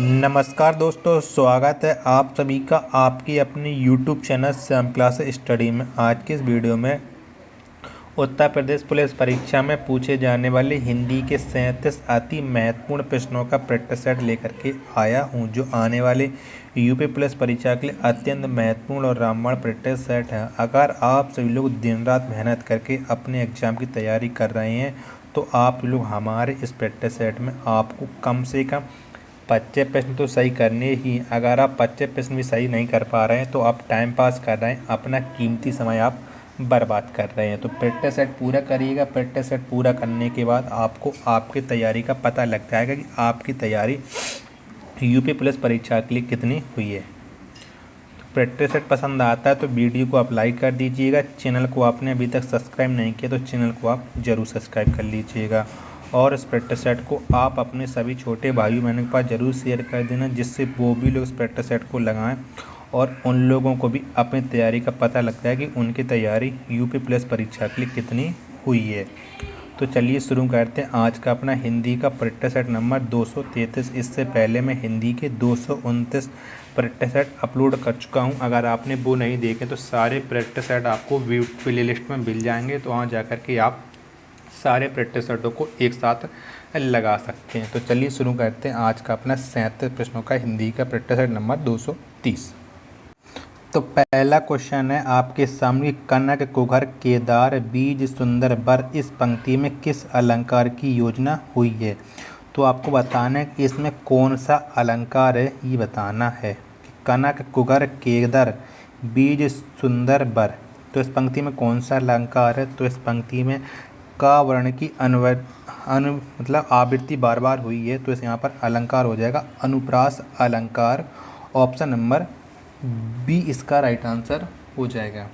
नमस्कार दोस्तों, स्वागत है आप सभी का आपकी अपनी YouTube channel Shyam classes study में। आज की इस वीडियो में उत्तर प्रदेश पुलिस परीक्षा में पूछे जाने वाले हिंदी के 37 अति महत्वपूर्ण प्रश्नों का प्रैक्टिस सेट लेकर के आया हूं, जो आने वाले यूपी पुलिस परीक्षा के लिए अत्यंत महत्वपूर्ण और रामबाण प्रैक्टिस सेट है। अगर आप सभी लोग दिन रात मेहनत करके अपने एग्जाम की तैयारी कर रहे हैं तो आप लोग हमारे इस प्रैक्टिस सेट में आपको कम से कम 25 प्रश्न तो सही करने ही। अगर आप 25 प्रश्न भी सही नहीं कर पा रहे हैं तो आप टाइम पास कर रहे हैं, अपना कीमती समय आप बर्बाद कर रहे हैं। तो प्रैक्टिस सेट पूरा करिएगा। प्रैक्टिस सेट पूरा करने के बाद आपको आपकी तैयारी का पता लग जाएगा कि आपकी तैयारी यूपी पुलिस परीक्षा के लिए कितनी हुई है। तो प्रैक्टिस सेट पसंद आता है तो वीडियो को आप लाइक कर दीजिएगा। चैनल को आपने अभी तक सब्सक्राइब नहीं किया तो चैनल को आप ज़रूर सब्सक्राइब कर लीजिएगा। और इस प्रैक्टिस सेट को आप अपने सभी छोटे भाई बहनों के पास ज़रूर शेयर कर देना, जिससे वो भी लोग इस प्रैक्टिस सेट को लगाएं और उन लोगों को भी अपनी तैयारी का पता लगता है कि उनकी तैयारी यूपी पुलिस परीक्षा के लिए कितनी हुई है। तो चलिए शुरू करते हैं आज का अपना हिंदी का प्रैक्टिस सेट नंबर 233। इससे पहले मैं हिंदी के 229 प्रैक्टिस सेट अपलोड कर चुका हूं। अगर आपने वो नहीं देखे तो सारे प्रैक्टिस सेट आपको प्ले लिस्ट में मिल जाएंगे, तो वहाँ जा कर के आप सारे प्रैक्टिस सेटों को एक साथ लगा सकते हैं। तो चलिए शुरू करते हैं आज का अपना 37 प्रश्नों का हिंदी का प्रैक्टिस सेट नंबर 230। तो पहला क्वेश्चन है आपके सामने, कनक कुघर केदार बीज सुंदर बर इस पंक्ति में किस अलंकार की योजना हुई है। तो आपको बताना है कि इसमें कौन सा अलंकार है, ये बताना है। कनक कुघर केदार बीज सुंदर बर, तो इस पंक्ति में कौन सा अलंकार है। तो इस पंक्ति में का वर्ण की मतलब आवृत्ति बार बार हुई है, तो इस यहाँ पर अलंकार हो जाएगा अनुप्रास अलंकार। ऑप्शन नंबर बी इसका राइट आंसर हो जाएगा।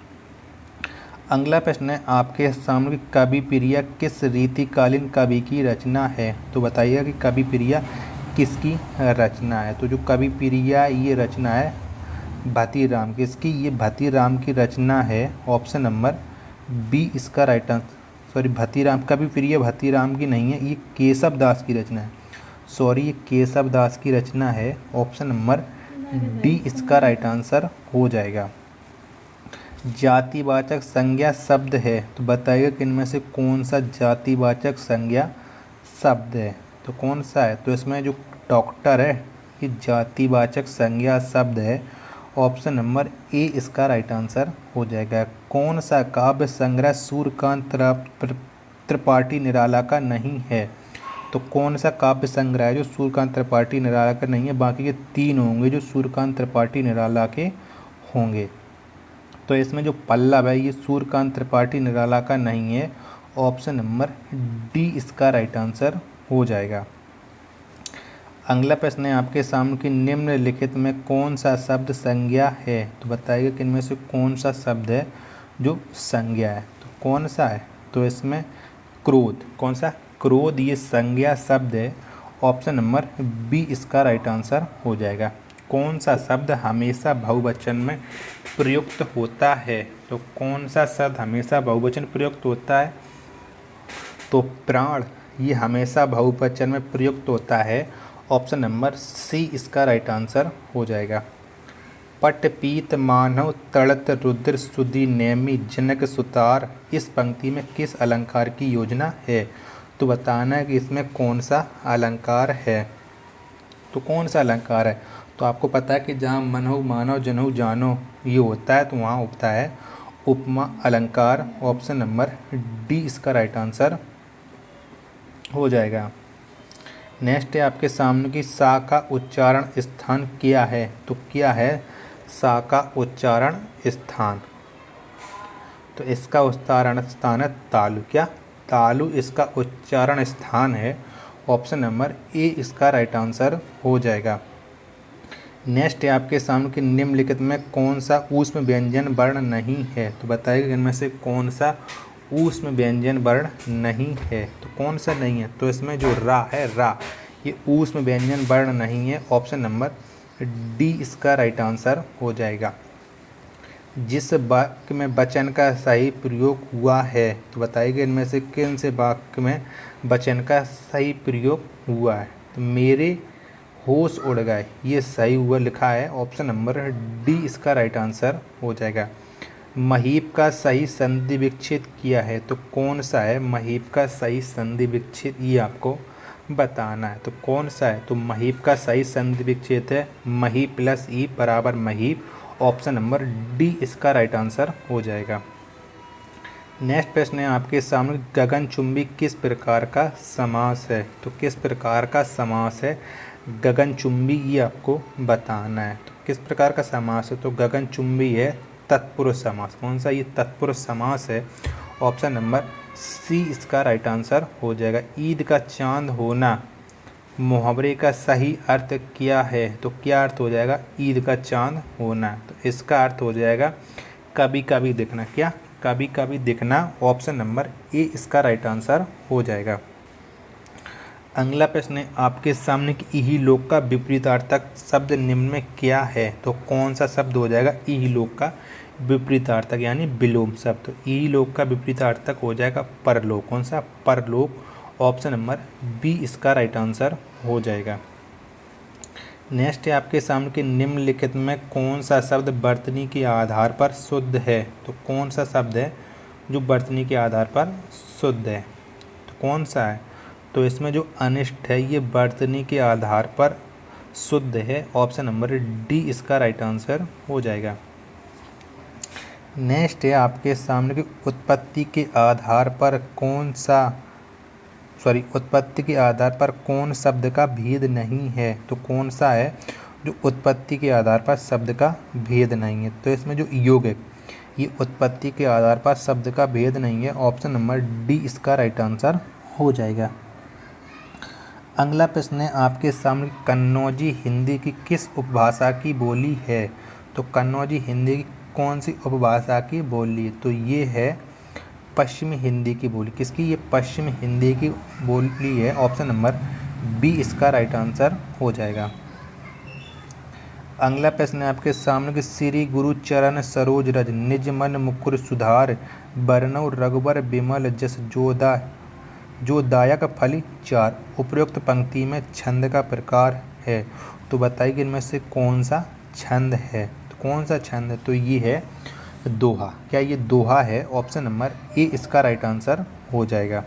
अगला प्रश्न है आपके सामने, कवि प्रिया किस रीतिकालीन कवि की रचना है। तो बताइएगा कि कवि प्रिया किसकी रचना है। तो जो कवि प्रिया ये रचना है भातीराम किसकी, ये भातीराम की रचना है। ऑप्शन नंबर बी इसका राइट आंसर। सॉरी, भातीराम कवि प्रिय भातीराम की नहीं है, ये केशव दास की रचना है। सॉरी, ये केशव दास की रचना है। ऑप्शन नंबर डी इसका राइट आंसर हो जाएगा। जातिवाचक संज्ञा शब्द है, तो बताइएगा कि इनमें से कौन सा जातिवाचक संज्ञा शब्द है। तो कौन सा है, तो इसमें जो डॉक्टर है ये जातिवाचक संज्ञा शब्द है। ऑप्शन नंबर ए इसका राइट आंसर हो जाएगा। कौन सा काव्य संग्रह सूर्यकांत त्रिपाठी निराला का नहीं है। तो कौन सा काव्य संग्रह है जो सूर्यकांत त्रिपाठी निराला का नहीं है, बाकी के 3 होंगे जो सूर्यकांत त्रिपाठी निराला के होंगे। तो इसमें जो पल्लव है ये सूर्यकांत त्रिपाठी निराला का नहीं है। ऑप्शन नंबर डी इसका राइट आंसर हो जाएगा। अगला प्रश्न है आपके सामने कि निम्नलिखित में कौन सा शब्द संज्ञा है। तो बताइए कि इनमें से कौन सा शब्द है जो संज्ञा है। तो कौन सा है, तो इसमें क्रोध, कौन सा क्रोध ये संज्ञा शब्द है। ऑप्शन नंबर बी इसका राइट आंसर हो जाएगा। कौन सा शब्द हमेशा बहुवचन में प्रयुक्त होता है। तो कौन सा शब्द हमेशा बहुवचन प्रयुक्त होता है। तो प्राण ये हमेशा बहुवचन में प्रयुक्त होता है। ऑप्शन नंबर सी इसका राइट आंसर हो जाएगा। पट पीत मानव तड़त रुद्र सुधि नेमि जनक सुतार इस पंक्ति में किस अलंकार की योजना है। तो बताना है कि इसमें कौन सा अलंकार है। तो कौन सा अलंकार है, तो आपको पता है कि जहाँ मनहु मानव जनहु जानो ये होता है, तो वहाँ होता है उपमा अलंकार। ऑप्शन नंबर डी इसका राइट आंसर हो जाएगा। नेक्स्ट है आपके सामने की सा का उच्चारण स्थान क्या है। तो क्या है सा का उच्चारण स्थान। तो इसका उच्चारण स्थान है तालु। क्या तालु इसका उच्चारण स्थान है। ऑप्शन नंबर ए इसका राइट आंसर हो जाएगा। नेक्स्ट है आपके सामने की निम्नलिखित में कौन सा ऊष्म व्यंजन वर्ण नहीं है। तो बताइएगा इनमें से कौन सा ऊष्म व्यंजन वर्ण नहीं है। तो कौन सा नहीं है, तो इसमें जो रा है रा ये ऊष्म व्यंजन वर्ण नहीं है। ऑप्शन नंबर डी इसका राइट आंसर हो जाएगा। जिस वाक्य में वचन का सही प्रयोग हुआ है। तो बताइएगा इनमें से किन से वाक्य में वचन का सही प्रयोग हुआ है। तो मेरे होश उड़ गए, ये सही हुआ लिखा है। ऑप्शन नंबर डी इसका राइट आंसर हो जाएगा। महीप का सही संधि विच्छेद किया है तो कौन सा है? महीप का सही संधि विच्छेद ये आपको बताना है। तो कौन सा है? तो महीप का सही संधि विच्छेद है मही प्लस ई बराबर महीप। ऑप्शन नंबर डी इसका राइट आंसर हो जाएगा। नेक्स्ट प्रश्न है आपके सामने, गगनचुंबी किस प्रकार का समास है? तो किस प्रकार का समास है गगनचुंबी, ये आपको बताना है। तो किस प्रकार का समास है? तो गगनचुंबी है तत्पुरुष समास। कौन सा? ये तत्पुरुष समास है। ऑप्शन नंबर सी इसका राइट आंसर हो जाएगा। ईद का चांद होना मुहावरे का सही अर्थ क्या है? तो क्या अर्थ हो जाएगा? ईद का चांद होना। तो इसका अर्थ हो जाएगा कभी कभी दिखना। क्या? कभी कभी दिखना। ऑप्शन नंबर ए इसका राइट आंसर हो जाएगा। अगला प्रश्न है आपके सामने कि इहलोक का विपरीतार्थक शब्द निम्न में क्या है? तो कौन सा शब्द हो जाएगा इहलोक का विपरीतार्थक, यानी विलोम शब्द? तो इहलोक का विपरीतार्थक हो जाएगा परलोक। कौन सा? परलोक। ऑप्शन नंबर बी इसका राइट आंसर हो जाएगा। नेक्स्ट है आपके सामने कि निम्नलिखित में कौन सा शब्द वर्तनी के आधार पर शुद्ध है? तो कौन सा शब्द है जो वर्तनी के आधार पर शुद्ध है? तो कौन सा है? तो इसमें जो अनिष्ट है ये वर्तनी के आधार पर शुद्ध है। ऑप्शन नंबर डी इसका राइट आंसर हो जाएगा। नेक्स्ट है आपके सामने कि उत्पत्ति के आधार पर उत्पत्ति के आधार पर कौन शब्द का भेद नहीं है? तो कौन सा है जो उत्पत्ति के आधार पर शब्द का भेद नहीं है? तो इसमें जो योग है ये उत्पत्ति के आधार पर शब्द का भेद नहीं है। ऑप्शन नंबर डी इसका राइट आंसर हो जाएगा। अगला प्रश्न है आपके सामने, कन्नौजी हिंदी की किस उपभाषा की बोली है? तो कन्नौजी हिंदी की कौन सी उपभाषा की बोली है? तो ये है पश्चिमी हिंदी की बोली। किसकी? ये पश्चिमी हिंदी की बोली है। ऑप्शन नंबर बी इसका राइट आंसर हो जाएगा। अगला प्रश्न है आपके सामने कि श्री गुरु चरण सरोज रज निज मन मुकुर सुधार बरनौ रघुबर बिमल जस जो दायक फली चार। उपरोक्त पंक्ति में छंद का प्रकार है। तो बताइए कि इनमें से कौन सा छंद है? तो कौन सा छंद है? तो ये है दोहा। क्या ये दोहा है? ऑप्शन नंबर ए इसका राइट आंसर हो जाएगा।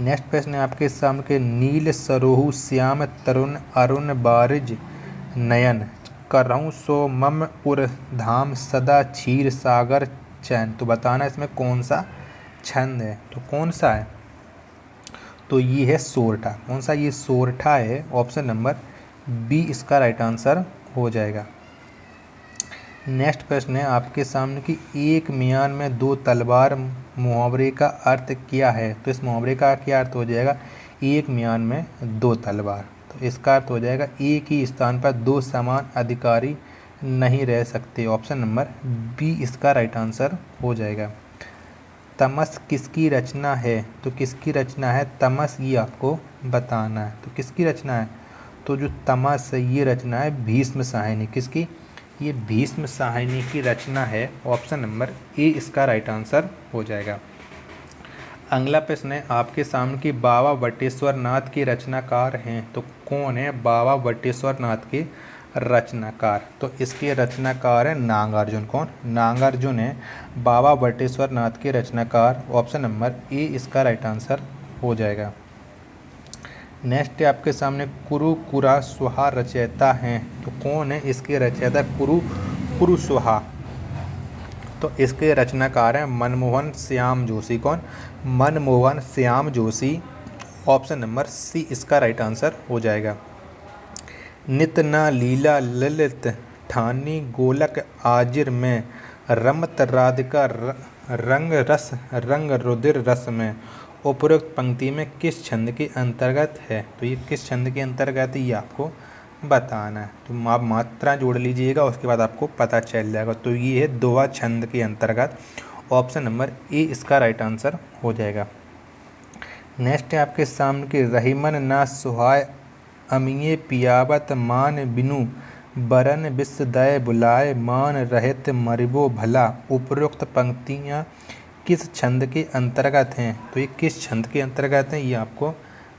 नेक्स्ट प्रश्न है आपके सामने के नील सरोहु श्याम तरुण अरुण बारिज नयन करहूँ सो मम उर धाम सदा क्षीर सागर चैन। तो बताना इसमें कौन सा छंद है? तो कौन सा है? तो ये है सोरठा। कौन सा? ये सोरठा है। ऑप्शन नंबर बी इसका राइट आंसर हो जाएगा। नेक्स्ट प्रश्न है आपके सामने कि एक मियान में दो तलवार मुहावरे का अर्थ क्या है? तो इस मुहावरे का क्या अर्थ हो जाएगा? एक मियान में दो तलवार। तो इसका अर्थ हो जाएगा एक ही स्थान पर दो समान अधिकारी नहीं रह सकते। ऑप्शन नंबर बी इसका राइट आंसर हो जाएगा। तमस किसकी रचना है? तो किसकी रचना है तमस, ये आपको बताना है। तो किसकी रचना है? तो जो तमस है ये रचना है भीष्म साहिनी। किसकी? ये भीष्म साहिनी की रचना है। ऑप्शन नंबर ए इसका राइट आंसर हो जाएगा। अगला प्रश्न है आपके सामने कि बाबा वटेश्वर नाथ के रचनाकार हैं। तो कौन है बाबा वटेश्वर नाथ के रचनाकार? तो इसके रचनाकार है नागार्जुन। कौन? नागार्जुन है बाबा वटेश्वर नाथ के रचनाकार। ऑप्शन नंबर ए इसका राइट आंसर हो जाएगा। नेक्स्ट है आपके सामने कुरु कुरा सुहा रचयिता हैं। तो कौन है इसके रचयिता? कुरु सुहा। तो इसके रचनाकार हैं मनमोहन श्याम जोशी। कौन? Manmohan Shyam Joshi. Option number C इसका राइट आंसर हो जाएगा। नित न लीला ललित ठानी गोलक आजिर में रमत राधिका रंग रुधिर रस में। उपरोक्त पंक्ति में किस छंद के अंतर्गत है? तो ये किस छंद के अंतर्गत है ये आपको बताना है। तो आप मात्रा जोड़ लीजिएगा, उसके बाद आपको पता चल जाएगा। तो ये है दोहा छंद के अंतर्गत। ऑप्शन नंबर ए इसका राइट आंसर हो जाएगा। नेक्स्ट है आपके सामने कि रहीमन ना सुहाय अमिये पियावत मान बिनु बरन विषदय बुलाए मान रहित मरिबो भला। उपरोक्त पंक्तियाँ किस छंद के अंतर्गत हैं? तो ये किस छंद के अंतर्गत हैं ये आपको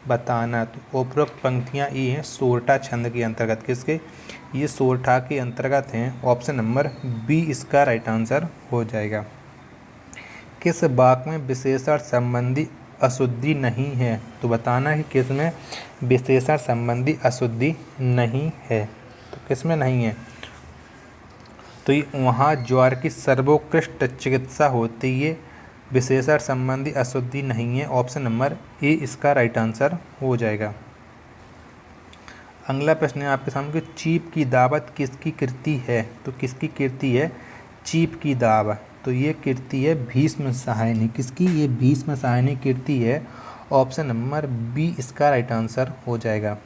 बताना। तो उपरोक्त पंक्तियाँ ये हैं सोरठा छंद के अंतर्गत, किसके, ये सोरठा के अंतर्गत हैं। ऑप्शन नंबर बी इसका राइट आंसर हो जाएगा। किस वाक्य में विशेषण संबंधी अशुद्धि नहीं है, तो बताना है किस में विशेषण संबंधी अशुद्धि नहीं है। तो किस में नहीं है, तो ये वहाँ ज्वार की सर्वोत्कृष्ट चिकित्सा होती है, विशेषण संबंधी अशुद्धि नहीं है। ऑप्शन नंबर ए इसका राइट आंसर हो जाएगा। अगला प्रश्न है आपके सामने कि चीप की दावत किसकी कृति है, तो किसकी कृति है चीप की दावत, तो ये कृति है भीष्म सहायनी, किसकी, ये भीष्म सहायनी कृति है। ऑप्शन नंबर बी इसका राइट आंसर हो जाएगा।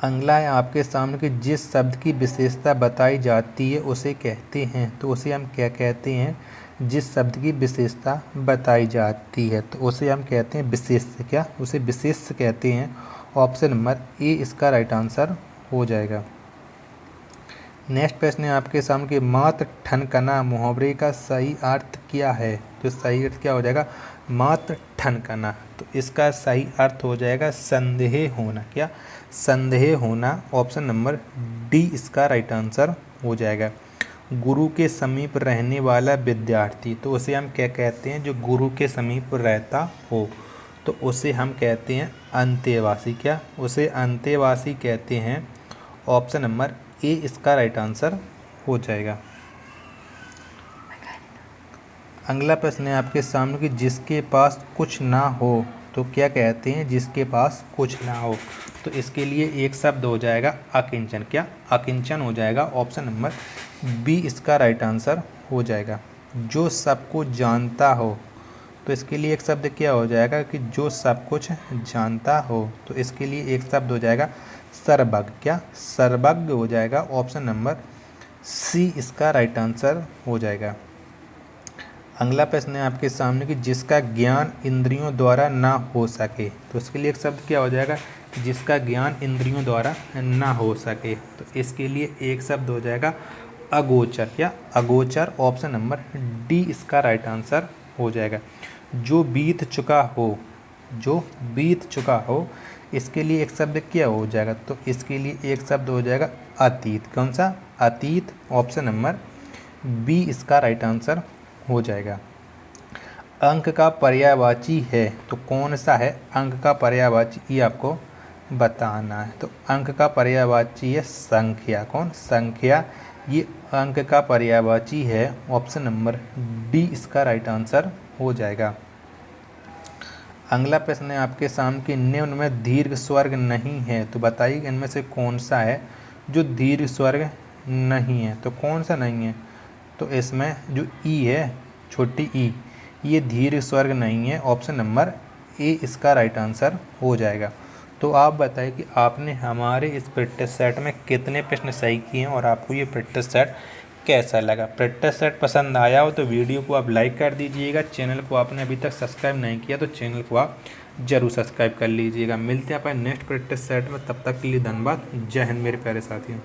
अगला है आपके सामने कि जिस शब्द की विशेषता बताई जाती है उसे कहते हैं, तो उसे हम क्या कहते हैं, जिस शब्द की विशेषता बताई जाती है तो उसे हम कहते हैं विशेष्य, क्या, उसे विशेष्य कहते हैं। ऑप्शन नंबर ए इसका राइट आंसर हो जाएगा। नेक्स्ट प्रश्न है आपके सामने कि मात्र ठनकना मुहावरे का सही अर्थ क्या है, तो सही अर्थ क्या हो जाएगा, मात्र ठनकना, तो इसका सही अर्थ हो जाएगा संदेह होना, क्या, संदेह होना। ऑप्शन नंबर डी इसका राइट आंसर हो जाएगा। गुरु के समीप रहने वाला विद्यार्थी, तो उसे हम क्या कहते हैं, जो गुरु के समीप रहता हो तो उसे हम कहते हैं अंतेवासी, क्या, उसे अंतेवासी कहते हैं। ऑप्शन नंबर ए इसका राइट आंसर हो जाएगा। अगला प्रश्न है आपके सामने कि जिसके पास कुछ ना हो तो क्या कहते हैं, जिसके पास कुछ ना हो, तो इसके लिए एक शब्द हो जाएगा अकिंचन, क्या, अकिंचन हो जाएगा। ऑप्शन नंबर बी इसका राइट आंसर हो जाएगा। जो सब कुछ जानता हो, तो इसके लिए एक शब्द क्या हो जाएगा कि जो सब कुछ जानता हो, तो इसके लिए एक शब्द हो जाएगा सर्वज्ञ, क्या, सर्वज्ञ हो जाएगा। ऑप्शन नंबर सी इसका राइट आंसर हो जाएगा। अगला प्रश्न है आपके सामने कि जिसका ज्ञान इंद्रियों द्वारा ना हो सके, तो इसके लिए एक शब्द क्या हो जाएगा, जिसका ज्ञान इंद्रियों द्वारा ना हो सके, तो इसके लिए एक शब्द हो जाएगा अगोचर, क्या, अगोचर। ऑप्शन नंबर डी इसका राइट आंसर हो जाएगा। जो बीत चुका हो, जो बीत चुका हो, इसके लिए एक शब्द क्या हो जाएगा, तो इसके लिए एक शब्द हो जाएगा अतीत, कौन सा, अतीत। ऑप्शन नंबर बी इसका राइट आंसर हो जाएगा। अंक का पर्यायवाची है तो कौन सा है, अंक का पर्यायवाची ये आपको बताना है। तो अंक का पर्यायवाची है संख्या, कौन, संख्या, ये अंक का पर्यायवाची है। ऑप्शन नंबर डी इसका राइट आंसर हो जाएगा। अगला प्रश्न है आपके सामने कि निम्न में दीर्घ स्वर्ग नहीं है, तो बताइए इनमें से कौन सा है जो दीर्घ स्वर्ग नहीं है, तो कौन सा नहीं है, तो इसमें जो ई है, छोटी ई, ये दीर्घ स्वर्ग नहीं है। ऑप्शन नंबर ए इसका राइट आंसर हो जाएगा। तो आप बताइए कि आपने हमारे इस प्रैक्टिस सेट में कितने प्रश्न सही किए हैं और आपको ये प्रैक्टिस सेट कैसा लगा। प्रैक्टिस सेट पसंद आया हो तो वीडियो को आप लाइक कर दीजिएगा। चैनल को आपने अभी तक सब्सक्राइब नहीं किया तो चैनल को आप जरूर सब्सक्राइब कर लीजिएगा। मिलते हैं अपन नेक्स्ट प्रैक्टिस सेट में, तब तक के लिए धन्यवाद। जय हिंद मेरे प्यारे साथियों।